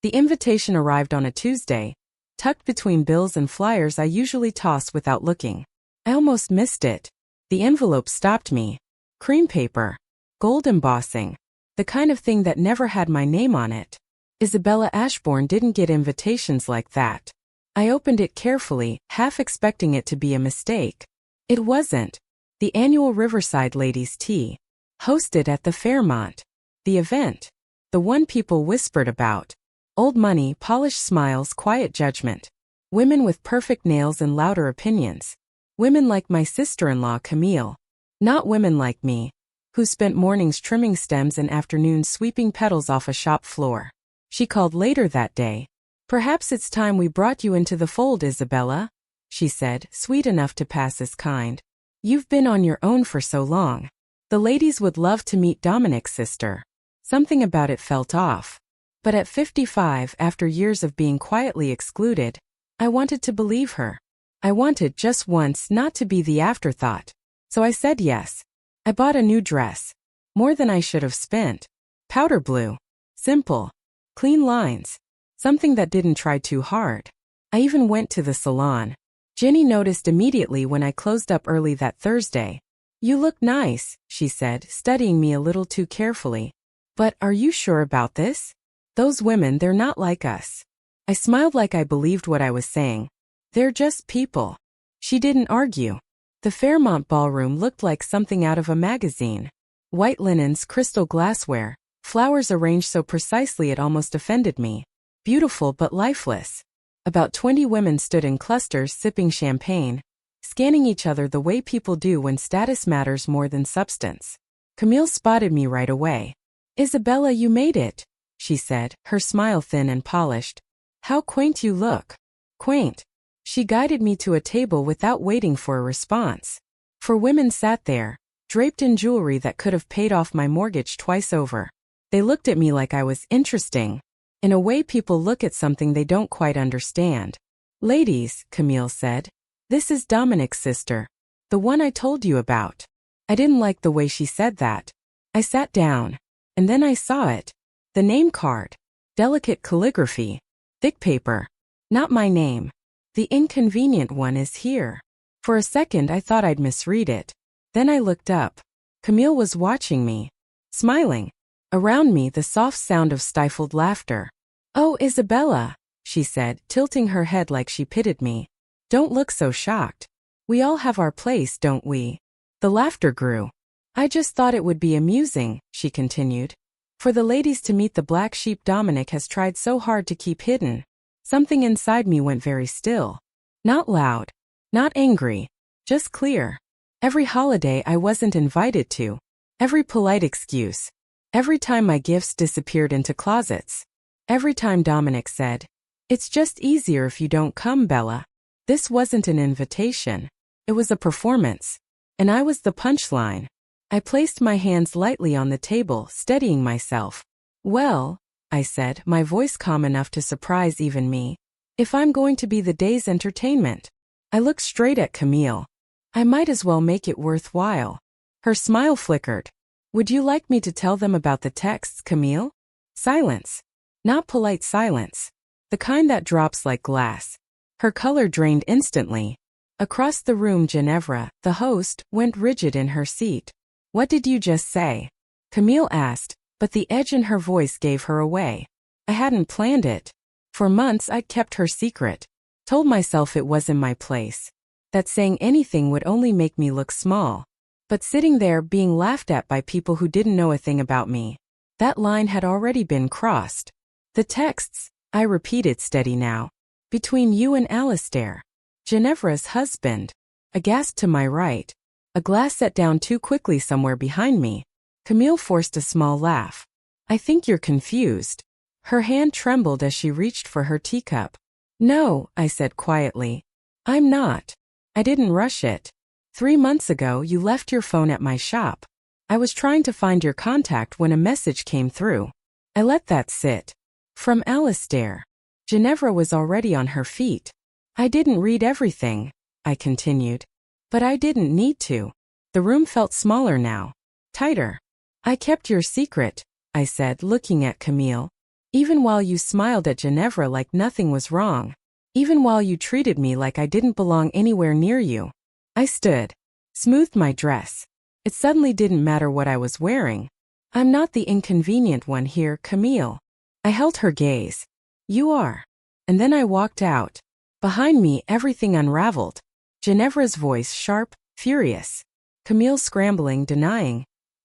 The invitation arrived on a Tuesday, tucked between bills and flyers I usually toss without looking. I almost missed it. The envelope stopped me. Cream paper. Gold embossing. The kind of thing that never had my name on it. Isabella Ashbourne didn't get invitations like that. I opened it carefully, half expecting it to be a mistake. It wasn't. The annual Riverside Ladies' Tea. Hosted at the Fairmont. The event. The one people whispered about. Old money, polished smiles, quiet judgment. Women with perfect nails and louder opinions. Women like my sister-in-law Camille. Not women like me, who spent mornings trimming stems and afternoons sweeping petals off a shop floor. She called later that day. "Perhaps it's time we brought you into the fold, Isabella," she said, sweet enough to pass as kind. "You've been on your own for so long. The ladies would love to meet Dominic's sister." Something about it felt off. But at 55, after years of being quietly excluded, I wanted to believe her. I wanted just once not to be the afterthought. So I said yes. I bought a new dress. More than I should have spent. Powder blue. Simple. Clean lines. Something that didn't try too hard. I even went to the salon. Jenny noticed immediately when I closed up early that Thursday. "You look nice," she said, studying me a little too carefully. "But are you sure about this? Those women, they're not like us." I smiled like I believed what I was saying. "They're just people." She didn't argue. The Fairmont ballroom looked like something out of a magazine. White linens, crystal glassware, flowers arranged so precisely it almost offended me. Beautiful but lifeless. About 20 women stood in clusters sipping champagne, scanning each other the way people do when status matters more than substance. Camille spotted me right away. "Isabella, you made it," she said, her smile thin and polished. "How quaint you look." Quaint. She guided me to a table without waiting for a response. 4 women sat there, draped in jewelry that could have paid off my mortgage twice over. They looked at me like I was interesting. In a way people look at something they don't quite understand. "Ladies," Camille said, "this is Dominic's sister. The one I told you about." I didn't like the way she said that. I sat down. And then I saw it. The name card. Delicate calligraphy. Thick paper. Not my name. "The inconvenient one is here." For a second I thought I'd misread it. Then I looked up. Camille was watching me. Smiling. Around me the soft sound of stifled laughter. "Oh, Isabella," she said, tilting her head like she pitied me. "Don't look so shocked. We all have our place, don't we?" The laughter grew. "I just thought it would be amusing," she continued, "for the ladies to meet the black sheep Dominic has tried so hard to keep hidden." Something inside me went very still. Not loud. Not angry. Just clear. Every holiday I wasn't invited to. Every polite excuse. Every time my gifts disappeared into closets. Every time Dominic said, "It's just easier if you don't come, Bella." This wasn't an invitation. It was a performance. And I was the punchline. I placed my hands lightly on the table, steadying myself. "Well," I said, my voice calm enough to surprise even me, "if I'm going to be the day's entertainment." I looked straight at Camille. I might as well make it worthwhile. Her smile flickered. "Would you like me to tell them about the texts, Camille?" Silence. Not polite silence. The kind that drops like glass. Her color drained instantly. Across the room, Ginevra, the host, went rigid in her seat. "What did you just say?" Camille asked, but the edge in her voice gave her away. I hadn't planned it. For months I'd kept her secret. Told myself it was in my place. That saying anything would only make me look small. But sitting there being laughed at by people who didn't know a thing about me, that line had already been crossed. "The texts," I repeated, steady now. "Between you and Alistair. Ginevra's husband." A gasp to my right. A glass set down too quickly somewhere behind me. Camille forced a small laugh. "I think you're confused." Her hand trembled as she reached for her teacup. "No," I said quietly. "I'm not. I didn't rush it. 3 months ago you left your phone at my shop. I was trying to find your contact when a message came through. I let that sit. From Alistair." Ginevra was already on her feet. "I didn't read everything," I continued. "But I didn't need to." The room felt smaller now. Tighter. "I kept your secret," I said, looking at Camille. Even while you smiled at Ginevra like nothing was wrong. Even while you treated me like I didn't belong anywhere near you. I stood. Smoothed my dress. It suddenly didn't matter what I was wearing. I'm not the inconvenient one here, Camille. I held her gaze. You are. And then I walked out. Behind me, everything unraveled. Ginevra's voice sharp, furious. Camille scrambling, denying.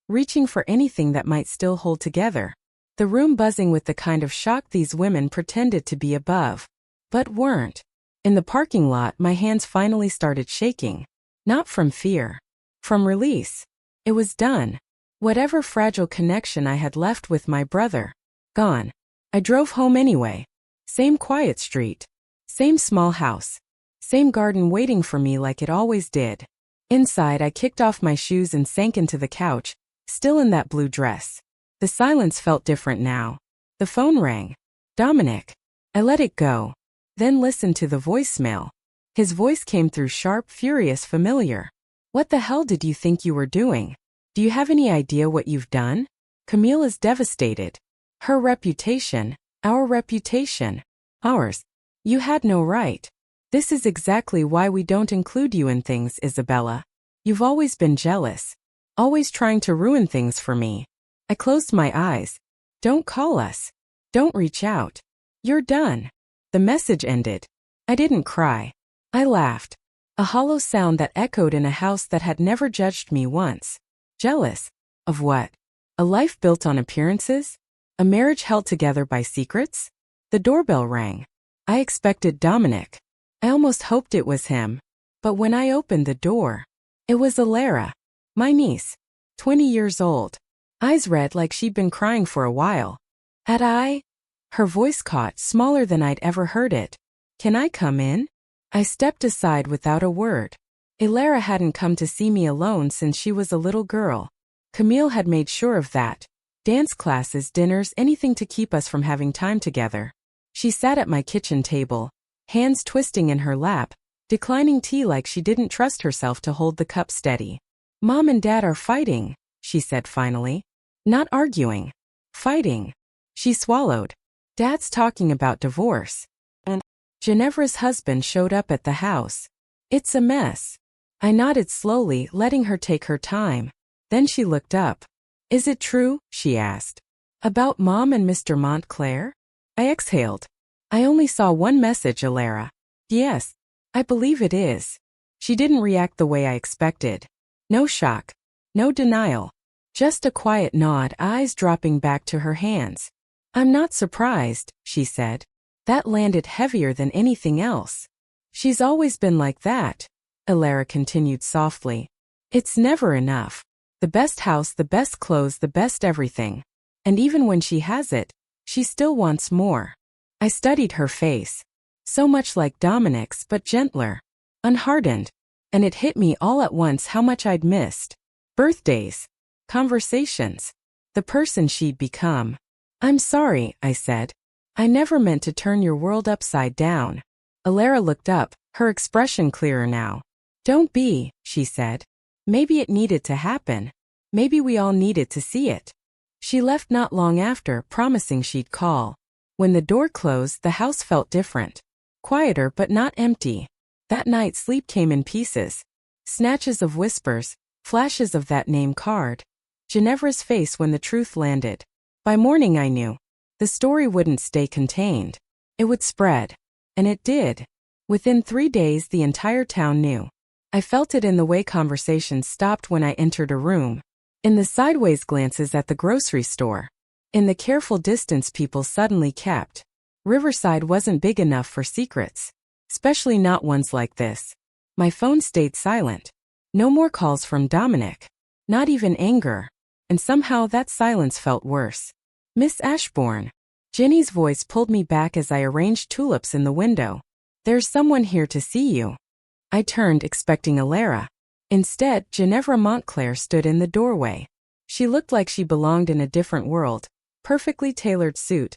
Reaching for anything that might still hold together. The room buzzing with the kind of shock these women pretended to be above. But weren't. In the parking lot, my hands finally started shaking. Not from fear. From release. It was done. Whatever fragile connection I had left with my brother. Gone. I drove home anyway. Same quiet street. Same small house. Same garden waiting for me like it always did. Inside, I kicked off my shoes and sank into the couch, still in that blue dress. The silence felt different now. The phone rang. Dominic. I let it go. Then listened to the voicemail. His voice came through sharp, furious, familiar. What the hell did you think you were doing? Do you have any idea what you've done? Camille is devastated. Her reputation, our reputation, ours. You had no right. This is exactly why we don't include you in things, Isabella. You've always been jealous. Always trying to ruin things for me. I closed my eyes. Don't call us. Don't reach out. You're done. The message ended. I didn't cry. I laughed. A hollow sound that echoed in a house that had never judged me once. Jealous? Of what? A life built on appearances? A marriage held together by secrets? The doorbell rang. I expected Dominic. I almost hoped it was him. But when I opened the door, it was Alara, my niece, 20 years old. Eyes red like she'd been crying for a while. Had I? Her voice caught, smaller than I'd ever heard it. Can I come in? I stepped aside without a word. Alara hadn't come to see me alone since she was a little girl. Camille had made sure of that. Dance classes, dinners, anything to keep us from having time together. She sat at my kitchen table, hands twisting in her lap, declining tea like she didn't trust herself to hold the cup steady. Mom and Dad are fighting, she said finally. Not arguing. Fighting. She swallowed. Dad's talking about divorce. And Ginevra's husband showed up at the house. It's a mess. I nodded slowly, letting her take her time. Then she looked up. Is it true? She asked. About Mom and Mr. Montclair? I exhaled. I only saw one message, Alara. Yes, I believe it is. She didn't react the way I expected. No shock. No denial. Just a quiet nod, eyes dropping back to her hands. I'm not surprised, she said. That landed heavier than anything else. She's always been like that, Alara continued softly. It's never enough. The best house, the best clothes, the best everything. And even when she has it, she still wants more. I studied her face. So much like Dominic's, but gentler. Unhardened. And it hit me all at once how much I'd missed. Birthdays. Conversations. The person she'd become. I'm sorry, I said. I never meant to turn your world upside down. Alara looked up, her expression clearer now. Don't be, she said. Maybe it needed to happen. Maybe we all needed to see it. She left not long after, promising she'd call. When the door closed, the house felt different. Quieter but not empty. That night sleep came in pieces. Snatches of whispers, flashes of that name card. Ginevra's face when the truth landed. By morning I knew. The story wouldn't stay contained. It would spread. And it did. Within 3 days the entire town knew. I felt it in the way conversations stopped when I entered a room. In the sideways glances at the grocery store. In the careful distance people suddenly kept. Riverside wasn't big enough for secrets. Especially not ones like this. My phone stayed silent. No more calls from Dominic. Not even anger. And somehow that silence felt worse. Miss Ashbourne. Jenny's voice pulled me back as I arranged tulips in the window. There's someone here to see you. I turned, expecting Alara. Instead, Ginevra Montclair stood in the doorway. She looked like she belonged in a different world. Perfectly tailored suit.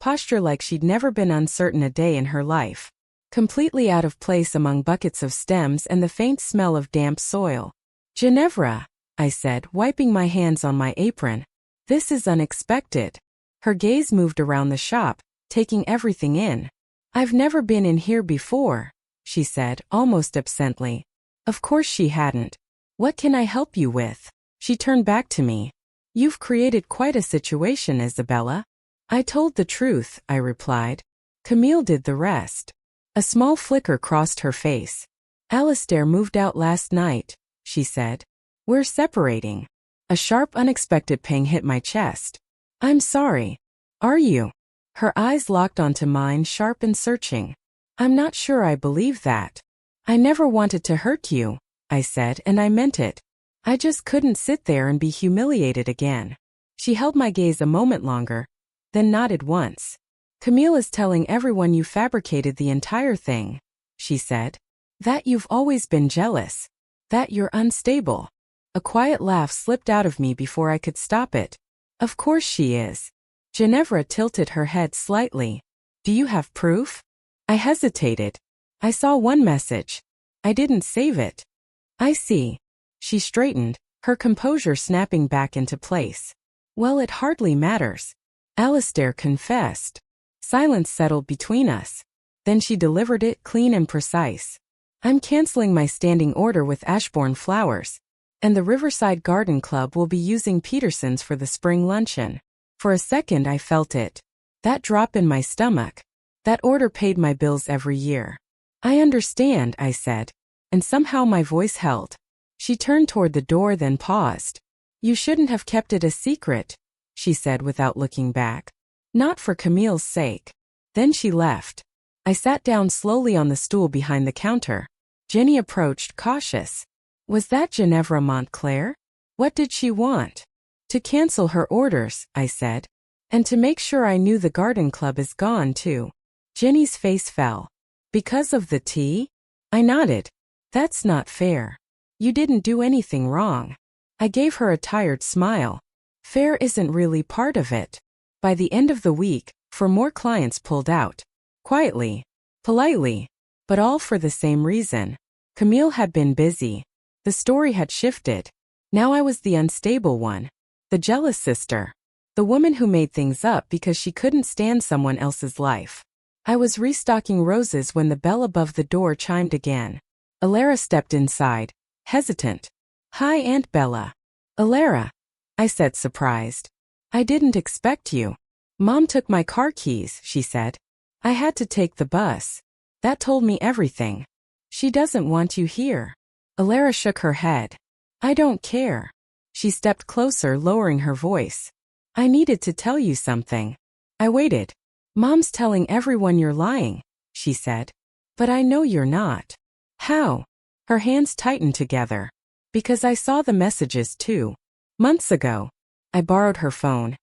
Posture like she'd never been uncertain a day in her life. Completely out of place among buckets of stems and the faint smell of damp soil. Ginevra, I said, wiping my hands on my apron. This is unexpected. Her gaze moved around the shop, taking everything in. "I've never been in here before," she said, almost absently. Of course she hadn't. "What can I help you with?" She turned back to me. "You've created quite a situation, Isabella." "I told the truth," I replied. "Camille did the rest." A small flicker crossed her face. "Alistair moved out last night," she said. "We're separating." A sharp, unexpected pang hit my chest. "I'm sorry." "Are you?" Her eyes locked onto mine, sharp and searching. "I'm not sure I believe that." "I never wanted to hurt you," I said, and I meant it. I just couldn't sit there and be humiliated again. She held my gaze a moment longer, then nodded once. "Camille is telling everyone you fabricated the entire thing," she said. "That you've always been jealous. That you're unstable." A quiet laugh slipped out of me before I could stop it. "Of course she is." Ginevra tilted her head slightly. "Do you have proof?" I hesitated. "I saw one message. I didn't save it." "I see." She straightened, her composure snapping back into place. "Well, it hardly matters. Alistair confessed." Silence settled between us. Then she delivered it, clean and precise. "I'm canceling my standing order with Ashbourne Flowers, and the Riverside Garden Club will be using Peterson's for the spring luncheon." For a second I felt it. That drop in my stomach. That order paid my bills every year. "I understand," I said, and somehow my voice held. She turned toward the door, then paused. "You shouldn't have kept it a secret," she said without looking back. "Not for Camille's sake." Then she left. I sat down slowly on the stool behind the counter. Jenny approached, cautious. Was that Ginevra Montclair? What did she want? "To cancel her orders," I said. "And to make sure I knew the garden club is gone, too." Jenny's face fell. "Because of the tea?" I nodded. "That's not fair. You didn't do anything wrong." I gave her a tired smile. "Fair isn't really part of it." By the end of the week, more clients pulled out. Quietly. Politely. But all for the same reason. Camille had been busy. The story had shifted. Now I was the unstable one. The jealous sister. The woman who made things up because she couldn't stand someone else's life. I was restocking roses when the bell above the door chimed again. Alara stepped inside, hesitant. "Hi, Aunt Bella." "Alara," I said, surprised. "I didn't expect you." "Mom took my car keys," she said. "I had to take the bus." That told me everything. "She doesn't want you here." Alara shook her head. "I don't care." She stepped closer, lowering her voice. "I needed to tell you something." I waited. "Mom's telling everyone you're lying," she said. "But I know you're not." "How?" Her hands tightened together. "Because I saw the messages too. Months ago." I borrowed her phone.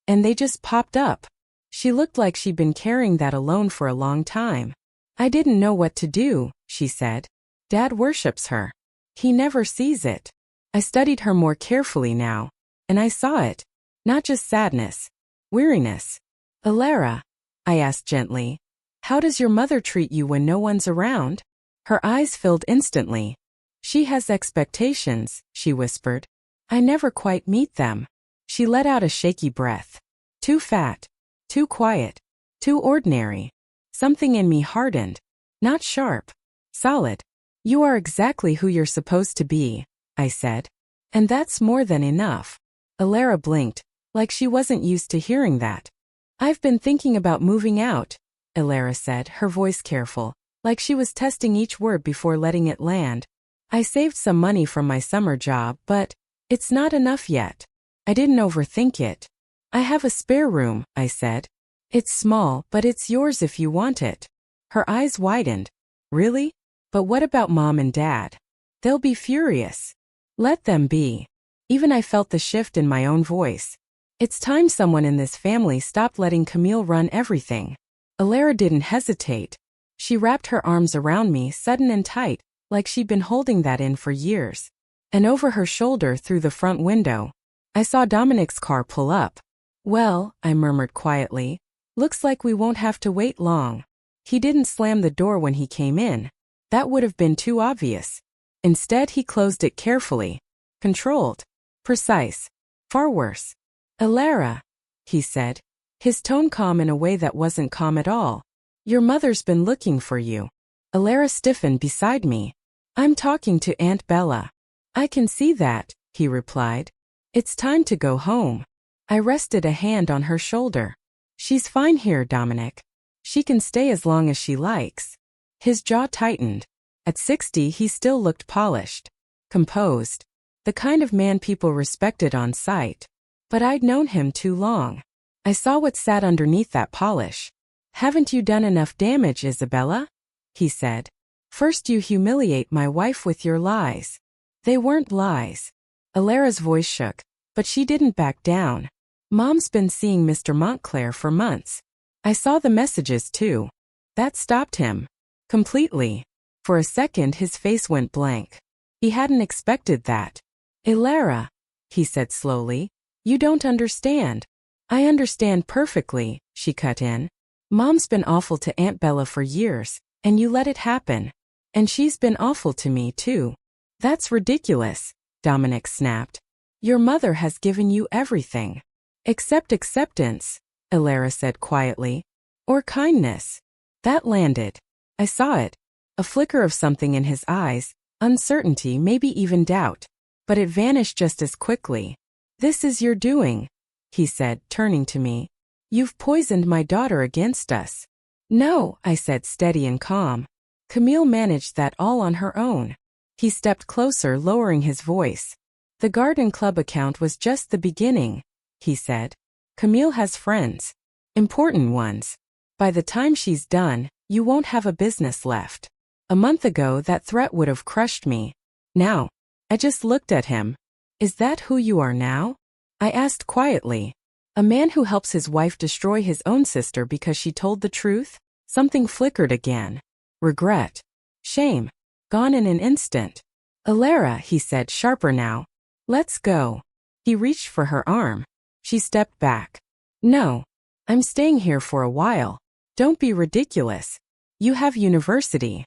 "And they just popped up." She looked like she'd been carrying that alone for a long time. "I didn't know what to do," she said. "Dad worships her. He never sees it." I studied her more carefully now, and I saw it. Not just sadness. Weariness. "Alara," I asked gently, "how does your mother treat you when no one's around?" Her eyes filled instantly. "She has expectations," she whispered. "I never quite meet them." She let out a shaky breath. Too fat. Too quiet. Too ordinary. Something in me hardened. Not sharp. Solid. "You are exactly who you're supposed to be," I said. "And that's more than enough." Alara blinked, like she wasn't used to hearing that. "I've been thinking about moving out," Alara said, her voice careful, like she was testing each word before letting it land. "I saved some money from my summer job, but it's not enough yet." I didn't overthink it. "I have a spare room," I said. "It's small, but it's yours if you want it." Her eyes widened. "Really? But what about Mom and Dad? They'll be furious." "Let them be." Even I felt the shift in my own voice. It's time someone in this family stopped letting Camille run everything. Alara didn't hesitate. She wrapped her arms around me, sudden and tight, like she'd been holding that in for years. And over her shoulder, through the front window, I saw Dominic's car pull up. "Well," I murmured quietly, "looks like we won't have to wait long." He didn't slam the door when he came in. That would have been too obvious. Instead, he closed it carefully. Controlled. Precise. Far worse. "Alara," he said, his tone calm in a way that wasn't calm at all. Your mother's been looking for you. Alara stiffened beside me. I'm talking to Aunt Bella. I can see that, he replied. It's time to go home. I rested a hand on her shoulder. She's fine here, Dominic. She can stay as long as she likes. His jaw tightened. At 60, he still looked polished, composed, the kind of man people respected on sight. But I'd known him too long. I saw what sat underneath that polish. Haven't you done enough damage, Isabella? He said. First you humiliate my wife with your lies. They weren't lies. Alara's voice shook, but she didn't back down. Mom's been seeing Mr. Montclair for months. I saw the messages too. That stopped him. Completely. For a second his face went blank. He hadn't expected that. Alara, he said slowly, you don't understand. I understand perfectly, she cut in. Mom's been awful to Aunt Bella for years, and you let it happen. And she's been awful to me too. That's ridiculous, Dominic snapped. Your mother has given you everything. Except acceptance, Alara said quietly. Or kindness. That landed. I saw it. A flicker of something in his eyes, uncertainty, maybe even doubt. But it vanished just as quickly. This is your doing, he said, turning to me. You've poisoned my daughter against us. No, I said, steady and calm. Camille managed that all on her own. He stepped closer, lowering his voice. The garden club account was just the beginning, he said. Camille has friends. Important ones. By the time she's done, you won't have a business left. A month ago that threat would have crushed me. Now, I just looked at him. Is that who you are now? I asked quietly. A man who helps his wife destroy his own sister because she told the truth? Something flickered again. Regret. Shame. Gone in an instant. Alara, he said, sharper now. Let's go. He reached for her arm. She stepped back. No. I'm staying here for a while. Don't be ridiculous. You have university.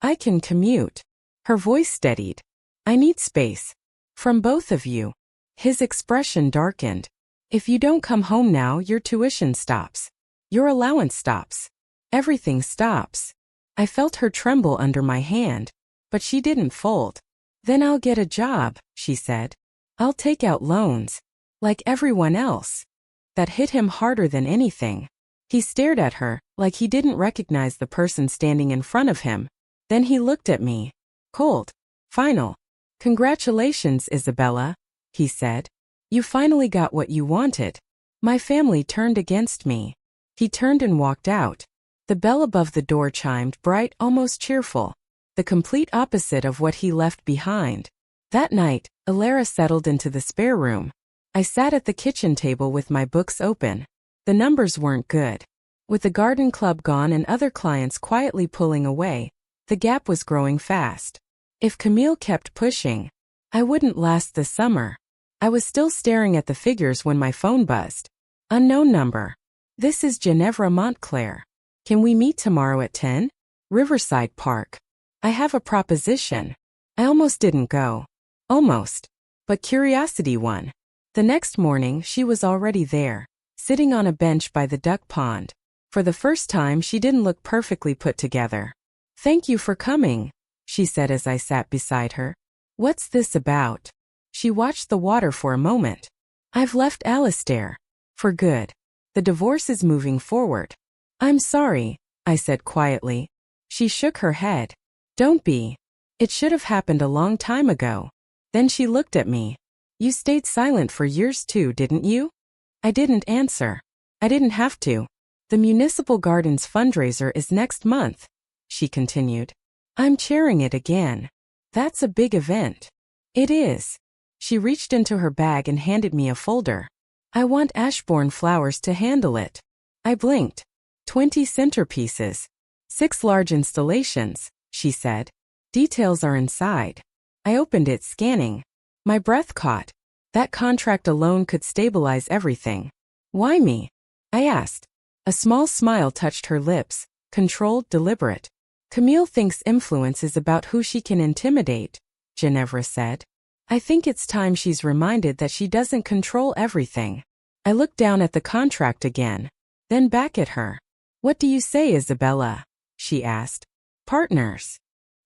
I can commute. Her voice steadied. I need space. From both of you. His expression darkened. If you don't come home now, your tuition stops. Your allowance stops. Everything stops. I felt her tremble under my hand, but she didn't fold. Then I'll get a job, she said. I'll take out loans. Like everyone else. That hit him harder than anything. He stared at her, like he didn't recognize the person standing in front of him. Then he looked at me. Cold. Final. Congratulations, Isabella, he said. You finally got what you wanted. My family turned against me. He turned and walked out. The bell above the door chimed, bright, almost cheerful. The complete opposite of what he left behind. That night, Alara settled into the spare room. I sat at the kitchen table with my books open. The numbers weren't good. With the garden club gone and other clients quietly pulling away, the gap was growing fast. If Camille kept pushing, I wouldn't last the summer. I was still staring at the figures when my phone buzzed. Unknown number. This is Ginevra Montclair. Can we meet tomorrow at 10? Riverside Park. I have a proposition. I almost didn't go. Almost. But curiosity won. The next morning, she was already there, sitting on a bench by the duck pond. For the first time, she didn't look perfectly put together. Thank you for coming, she said as I sat beside her. What's this about? She watched the water for a moment. I've left Alistair. For good. The divorce is moving forward. I'm sorry, I said quietly. She shook her head. Don't be. It should have happened a long time ago. Then she looked at me. You stayed silent for years too, didn't you? I didn't answer. I didn't have to. The Municipal Gardens fundraiser is next month, she continued. I'm chairing it again. That's a big event. It is. She reached into her bag and handed me a folder. I want Ashbourne Flowers to handle it. I blinked. 20 centerpieces. 6 large installations, she said. Details are inside. I opened it, scanning. My breath caught. That contract alone could stabilize everything. Why me? I asked. A small smile touched her lips, controlled, deliberate. Camille thinks influence is about who she can intimidate, Ginevra said. I think it's time she's reminded that she doesn't control everything. I looked down at the contract again. then back at her. "What do you say, Isabella?" she asked. "Partners."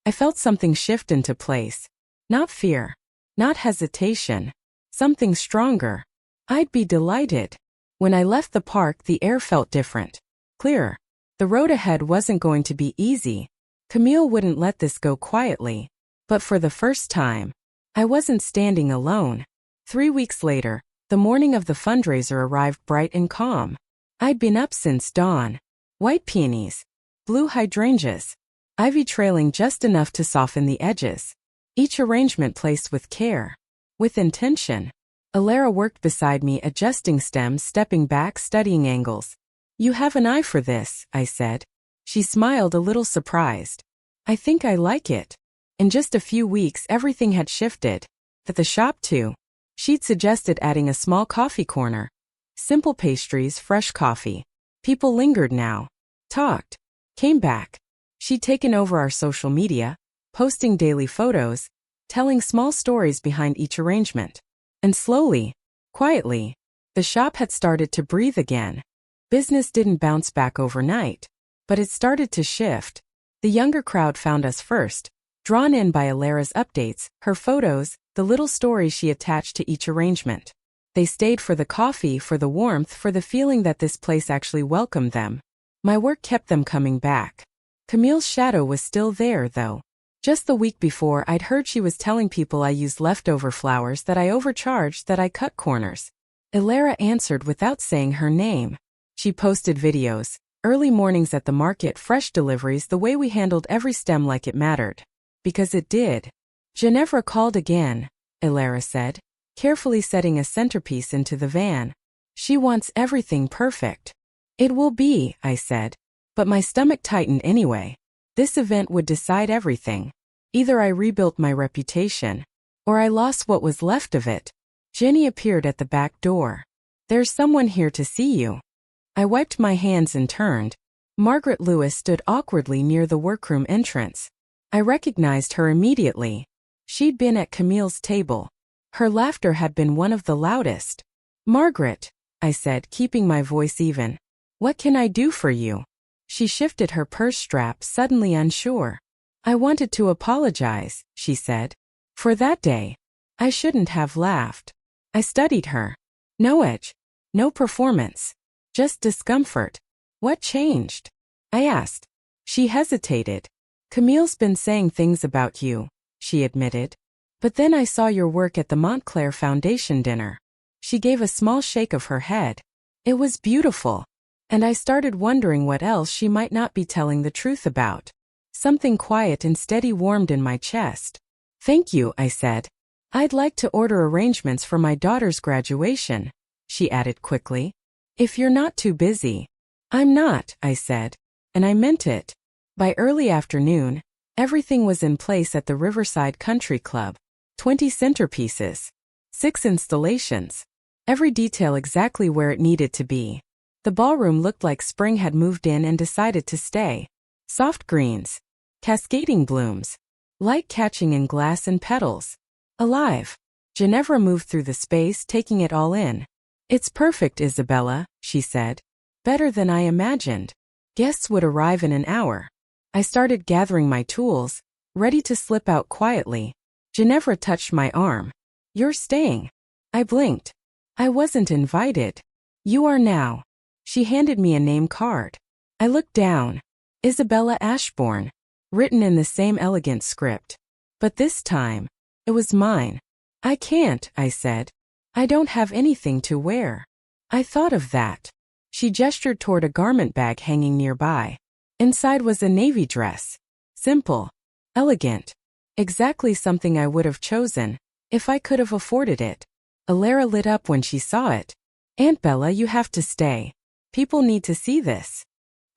I felt something shift into place. Not fear. Not hesitation. Something stronger. I'd be delighted. When I left the park, the air felt different. Clearer. The road ahead wasn't going to be easy. Camille wouldn't let this go quietly. But for the first time, I wasn't standing alone. 3 weeks later, the morning of the fundraiser arrived bright and calm. I'd been up since dawn. White peonies. Blue hydrangeas. Ivy trailing just enough to soften the edges. Each arrangement placed with care. With intention. Alara worked beside me, adjusting stems, stepping back, studying angles. "You have an eye for this," I said. She smiled, a little surprised. "I think I like it." In just a few weeks, everything had shifted. At the shop, too. She'd suggested adding a small coffee corner. Simple pastries, fresh coffee. People lingered now. Talked. Came back. She'd taken over our social media, posting daily photos, telling small stories behind each arrangement. And slowly, quietly, the shop had started to breathe again. Business didn't bounce back overnight, but it started to shift. The younger crowd found us first, drawn in by Alara's updates, her photos, the little stories she attached to each arrangement. They stayed for the coffee, for the warmth, for the feeling that this place actually welcomed them. My work kept them coming back. Camille's shadow was still there, though. Just the week before, I'd heard she was telling people I used leftover flowers, that I overcharged, that I cut corners. Alara answered without saying her name. She posted videos, early mornings at the market, fresh deliveries, the way we handled every stem like it mattered. Because it did. Ginevra called again, Alara said, carefully setting a centerpiece into the van. "She wants everything perfect." "It will be," I said. But my stomach tightened anyway. This event would decide everything. Either I rebuilt my reputation, or I lost what was left of it. Jenny appeared at the back door. "There's someone here to see you." I wiped my hands and turned. Margaret Lewis stood awkwardly near the workroom entrance. I recognized her immediately. She'd been at Camille's table. Her laughter had been one of the loudest. "Margaret," I said, keeping my voice even. "What can I do for you?" She shifted her purse strap, suddenly unsure. "I wanted to apologize," she said. "For that day. I shouldn't have laughed." I studied her. No edge. No performance. Just discomfort. "What changed?" I asked. She hesitated. "Camille's been saying things about you," she admitted. "But then I saw your work at the Montclair Foundation dinner." She gave a small shake of her head. "It was beautiful. And I started wondering what else she might not be telling the truth about." Something quiet and steady warmed in my chest. "Thank you," I said. "I'd like to order arrangements for my daughter's graduation," she added quickly. "If you're not too busy." "I'm not," I said. And I meant it. By early afternoon, everything was in place at the Riverside Country Club. 20 centerpieces. 6 installations. Every detail exactly where it needed to be. The ballroom looked like spring had moved in and decided to stay. Soft greens. Cascading blooms. Light catching in glass and petals. Alive. Ginevra moved through the space, taking it all in. "It's perfect, Isabella," she said. "Better than I imagined." Guests would arrive in an hour. I started gathering my tools, ready to slip out quietly. Ginevra touched my arm. "You're staying." I blinked. "I wasn't invited." "You are now." She handed me a name card. I looked down. Isabella Ashbourne, written in the same elegant script. But this time, it was mine. "I can't," I said. "I don't have anything to wear." "I thought of that." She gestured toward a garment bag hanging nearby. Inside was a navy dress. Simple. Elegant. Exactly something I would have chosen, if I could have afforded it. Alara lit up when she saw it. "Aunt Bella, you have to stay. People need to see this."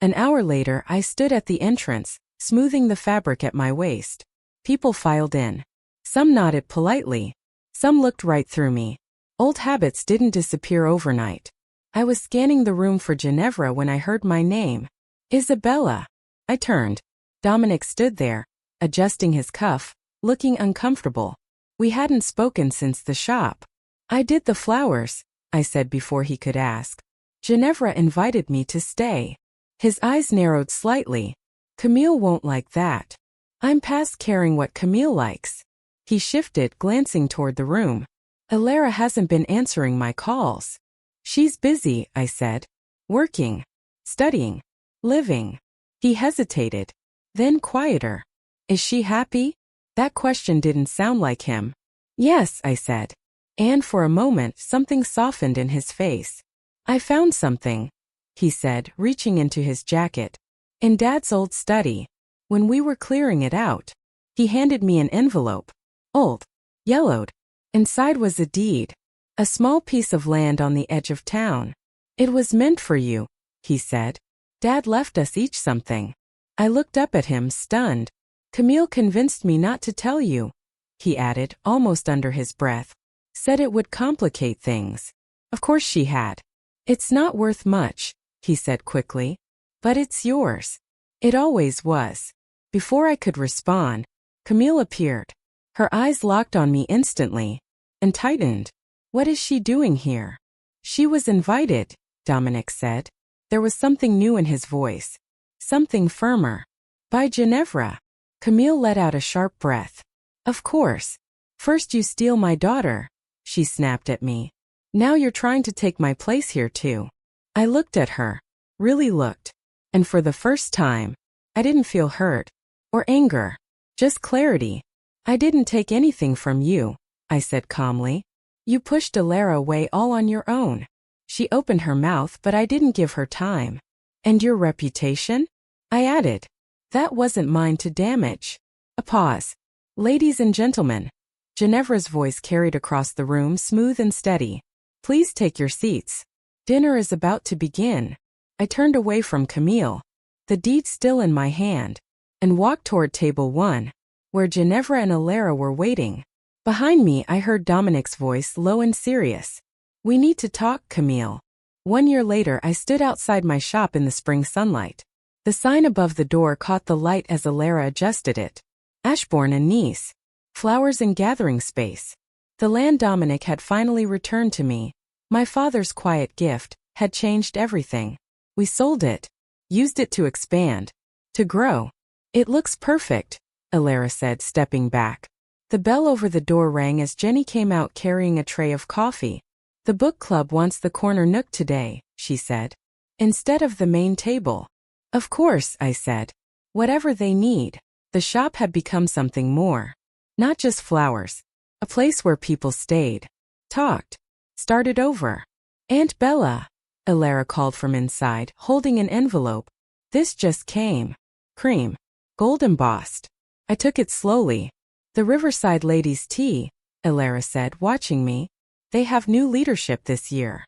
An hour later, I stood at the entrance, smoothing the fabric at my waist. People filed in. Some nodded politely. Some looked right through me. Old habits didn't disappear overnight. I was scanning the room for Ginevra when I heard my name. "Isabella." I turned. Dominic stood there, adjusting his cuff, looking uncomfortable. We hadn't spoken since the shop. "I did the flowers," I said before he could ask. Ginevra invited me to stay. His eyes narrowed slightly. Camille won't like that. I'm past caring what Camille likes. He shifted, glancing toward the room. Alara hasn't been answering my calls. She's busy, I said. Working. Studying. Living. He hesitated. Then quieter. Is she happy? That question didn't sound like him. Yes, I said. And for a moment something softened in his face. I found something, he said, reaching into his jacket. In Dad's old study. When we were clearing it out. He handed me an envelope. Old. Yellowed. Inside was a deed. A small piece of land on the edge of town. It was meant for you, he said. Dad left us each something. I looked up at him, stunned. Camille convinced me not to tell you, he added, almost under his breath. Said it would complicate things. Of course she had. It's not worth much, he said quickly. But it's yours. It always was. Before I could respond, Camille appeared. Her eyes locked on me instantly. And tightened. What is she doing here? She was invited, Dominic said. There was something new in his voice. Something firmer. By Ginevra. Camille let out a sharp breath. Of course. First you steal my daughter, she snapped at me. Now you're trying to take my place here too. I looked at her. Really looked. And for the first time, I didn't feel hurt. Or anger. Just clarity. I didn't take anything from you, I said calmly. You pushed Alara away all on your own. She opened her mouth, but I didn't give her time. And your reputation? I added. That wasn't mine to damage. A pause. Ladies and gentlemen. Ginevra's voice carried across the room, smooth and steady. Please take your seats. Dinner is about to begin. I turned away from Camille, the deed still in my hand, and walked toward table 1, where Ginevra and Alara were waiting. Behind me I heard Dominic's voice, low and serious. We need to talk, Camille. 1 year later I stood outside my shop in the spring sunlight. The sign above the door caught the light as Alara adjusted it. Ashbourne and Nice. Flowers and gathering space. The land Dominic had finally returned to me. My father's quiet gift had changed everything. We sold it. Used it to expand. To grow. It looks perfect, Alara said, stepping back. The bell over the door rang as Jenny came out carrying a tray of coffee. The book club wants the corner nook today, she said. Instead of the main table. Of course, I said. Whatever they need. The shop had become something more. Not just flowers. A place where people stayed. Talked. Started over. Aunt Bella, Alara called from inside, holding an envelope. This just came. Cream. Gold embossed. I took it slowly. The Riverside Ladies' Tea, Alara said, watching me. They have new leadership this year.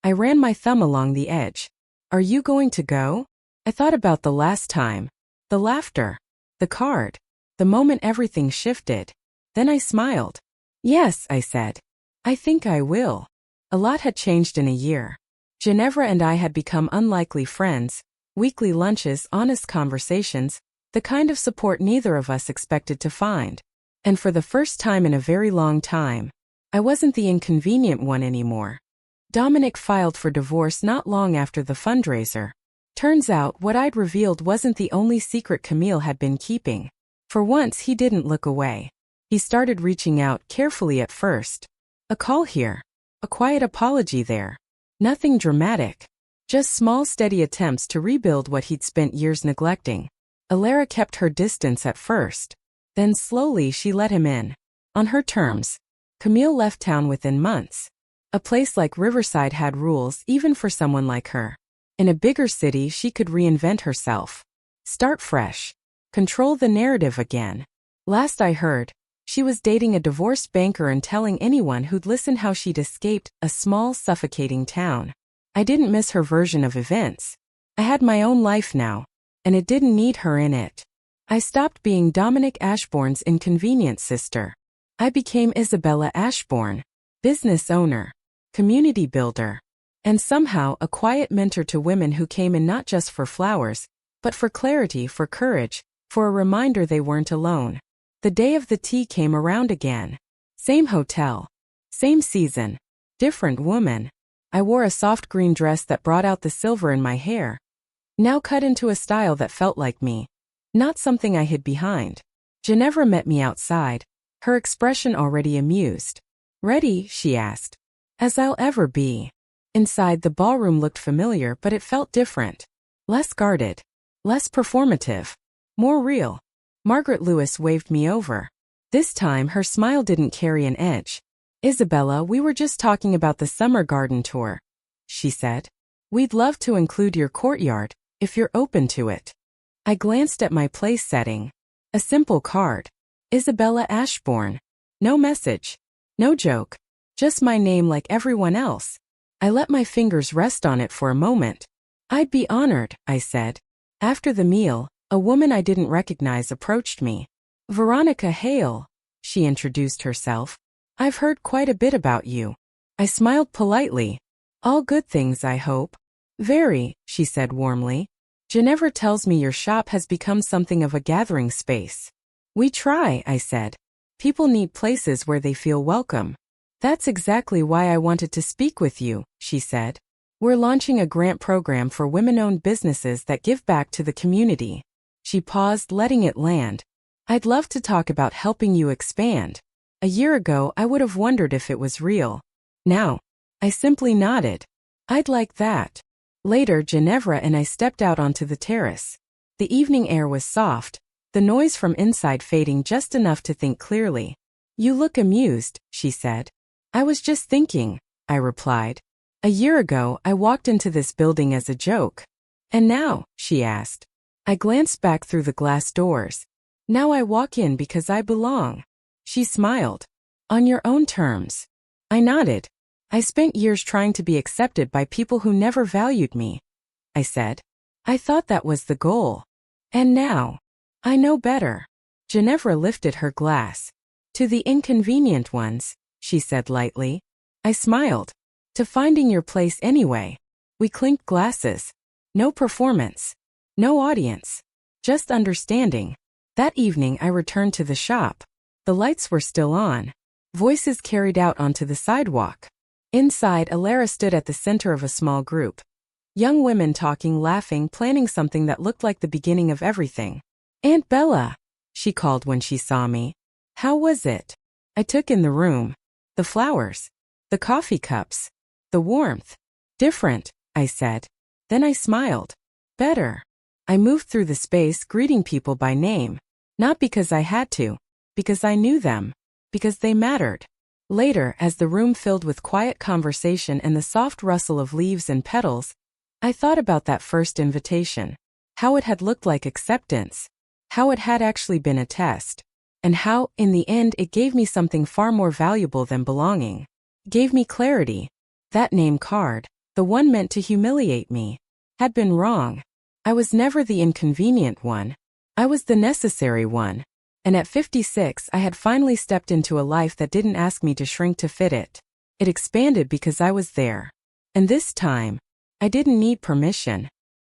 I ran my thumb along the edge. Are you going to go? I thought about the last time. The laughter. The card. The moment everything shifted. Then I smiled. Yes, I said. I think I will. A lot had changed in a year. Ginevra and I had become unlikely friends. Weekly lunches, honest conversations, the kind of support neither of us expected to find. And for the first time in a very long time, I wasn't the inconvenient one anymore. Dominic filed for divorce not long after the fundraiser. Turns out what I'd revealed wasn't the only secret Camille had been keeping. For once he didn't look away. He started reaching out, carefully at first. A call here. A quiet apology there. Nothing dramatic. Just small steady attempts to rebuild what he'd spent years neglecting. Alara kept her distance at first. Then slowly she let him in. On her terms. Camille left town within months. A place like Riverside had rules even for someone like her. In a bigger city she could reinvent herself. Start fresh. Control the narrative again. Last I heard, she was dating a divorced banker and telling anyone who'd listen how she'd escaped a small, suffocating town. I didn't miss her version of events. I had my own life now, and it didn't need her in it. I stopped being Dominic Ashbourne's inconvenient sister. I became Isabella Ashbourne, business owner, community builder, and somehow a quiet mentor to women who came in not just for flowers, but for clarity, for courage, for a reminder they weren't alone. The day of the tea came around again. Same hotel. Same season. Different woman. I wore a soft green dress that brought out the silver in my hair, now cut into a style that felt like me, not something I hid behind. Ginevra met me outside, her expression already amused. "Ready?" she asked. "As I'll ever be." Inside, the ballroom looked familiar, but it felt different. Less guarded. Less performative. More real. Margaret Lewis waved me over. This time, her smile didn't carry an edge. "Isabella, we were just talking about the summer garden tour," she said. "We'd love to include your courtyard, if you're open to it." I glanced at my place setting. A simple card. Isabella Ashbourne. No message. No joke. Just my name like everyone else. I let my fingers rest on it for a moment. "I'd be honored," I said. After the meal, a woman I didn't recognize approached me. "Veronica Hale," she introduced herself. "I've heard quite a bit about you." I smiled politely. "All good things, I hope." "Very," she said warmly. "Ginevra tells me your shop has become something of a gathering space." "We try," I said. "People need places where they feel welcome." "That's exactly why I wanted to speak with you," she said. "We're launching a grant program for women-owned businesses that give back to the community." She paused, letting it land. "I'd love to talk about helping you expand. A year ago, I would have wondered if it was real. Now, I simply nodded. I'd like that." Later, Ginevra and I stepped out onto the terrace. The evening air was soft, the noise from inside fading just enough to think clearly. "You look amused," she said. "I was just thinking," I replied. "A year ago, I walked into this building as a joke. And now?" she asked. I glanced back through the glass doors. "Now I walk in because I belong." She smiled. "On your own terms." I nodded. "I spent years trying to be accepted by people who never valued me," I said. "I thought that was the goal. And now, I know better." Ginevra lifted her glass. "To the inconvenient ones," she said lightly. I smiled. "To finding your place anyway." We clinked glasses. No performance. No audience. Just understanding. That evening I returned to the shop. The lights were still on. Voices carried out onto the sidewalk. Inside, Alara stood at the center of a small group. Young women talking, laughing, planning something that looked like the beginning of everything. "Aunt Bella," she called when she saw me. "How was it?" I took in the room. The flowers. The coffee cups. The warmth. "Different," I said. Then I smiled. "Better." I moved through the space, greeting people by name. Not because I had to. Because I knew them. Because they mattered. Later, as the room filled with quiet conversation and the soft rustle of leaves and petals, I thought about that first invitation. How it had looked like acceptance. How it had actually been a test. And how, in the end, it gave me something far more valuable than belonging. Gave me clarity. That name card, the one meant to humiliate me, had been wrong. I was never the inconvenient one. I was the necessary one. And at 56, I had finally stepped into a life that didn't ask me to shrink to fit it. It expanded because I was there. And this time, I didn't need permission.